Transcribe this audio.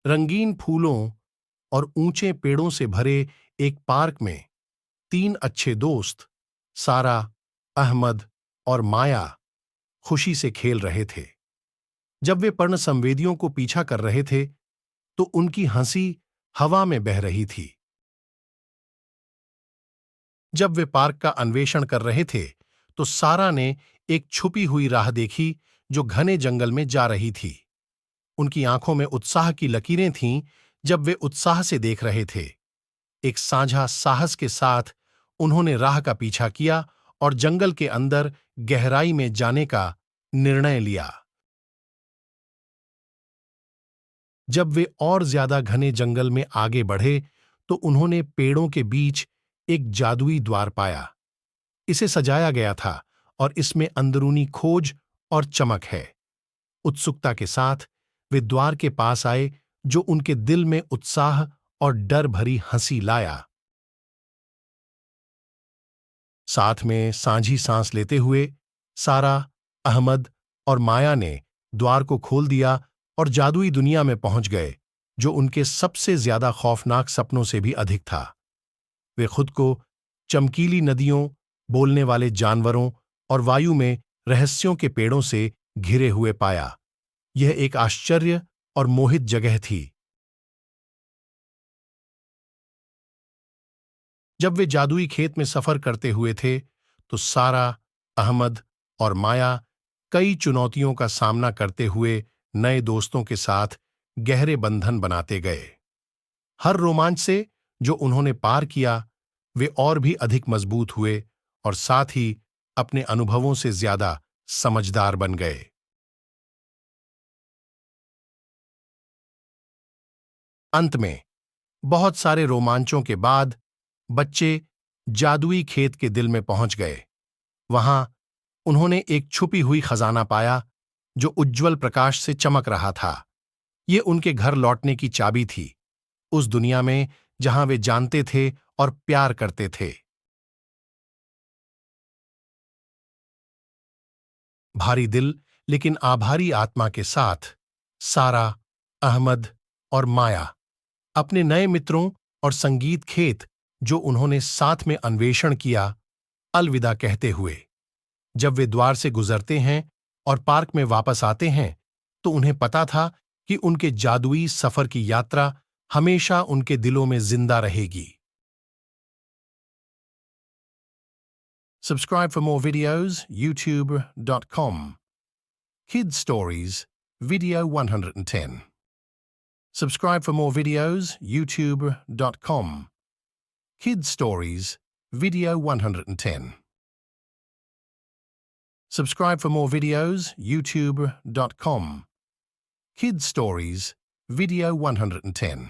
रंगीन फूलों और ऊंचे पेड़ों से भरे एक पार्क में तीन अच्छे दोस्त सारा, अहमद और माया खुशी से खेल रहे थे। जब वे पर्ण संवेदियों को पीछा कर रहे थे तो उनकी हंसी हवा में बह रही थी। जब वे पार्क का अन्वेषण कर रहे थे तो सारा ने एक छुपी हुई राह देखी जो घने जंगल में जा रही थी। उनकी आंखों में उत्साह की लकीरें थीं जब वे उत्साह से देख रहे थे। एक साझा साहस के साथ उन्होंने राह का पीछा किया और जंगल के अंदर गहराई में जाने का निर्णय लिया। जब वे और ज्यादा घने जंगल में आगे बढ़े तो उन्होंने पेड़ों के बीच एक जादुई द्वार पाया। इसे सजाया गया था और इसमें अंदरूनी खोज और चमक है। उत्सुकता के साथ वे द्वार के पास आए जो उनके दिल में उत्साह और डर भरी हंसी लाया। साथ में सांझी सांस लेते हुए सारा, अहमद और माया ने द्वार को खोल दिया और जादुई दुनिया में पहुंच गए जो उनके सबसे ज्यादा खौफनाक सपनों से भी अधिक था। वे खुद को चमकीली नदियों, बोलने वाले जानवरों और वायु में रहस्यों के पेड़ों से घिरे हुए पाया। यह एक आश्चर्य और मोहित जगह थी। जब वे जादुई खेत में सफर करते हुए थे तो सारा, अहमद और माया कई चुनौतियों का सामना करते हुए नए दोस्तों के साथ गहरे बंधन बनाते गए। हर रोमांच से जो उन्होंने पार किया वे और भी अधिक मजबूत हुए और साथ ही अपने अनुभवों से ज्यादा समझदार बन गए। अंत में बहुत सारे रोमांचों के बाद बच्चे जादुई खेत के दिल में पहुंच गए। वहां उन्होंने एक छुपी हुई खजाना पाया जो उज्ज्वल प्रकाश से चमक रहा था। ये उनके घर लौटने की चाबी थी, उस दुनिया में जहां वे जानते थे और प्यार करते थे। भारी दिल लेकिन आभारी आत्मा के साथ सारा, अहमद और माया अपने नए मित्रों और संगीत खेत जो उन्होंने साथ में अन्वेषण किया, अलविदा कहते हुए। जब वे द्वार से गुजरते हैं और पार्क में वापस आते हैं तो उन्हें पता था कि उनके जादुई सफर की यात्रा हमेशा उनके दिलों में जिंदा रहेगी। Subscribe for more videos, youtube.com. Kids Stories, Video 110. Subscribe for more videos, youtube.com. Kids Stories, Video 110. Subscribe for more videos, youtube.com. Kids Stories, Video 110.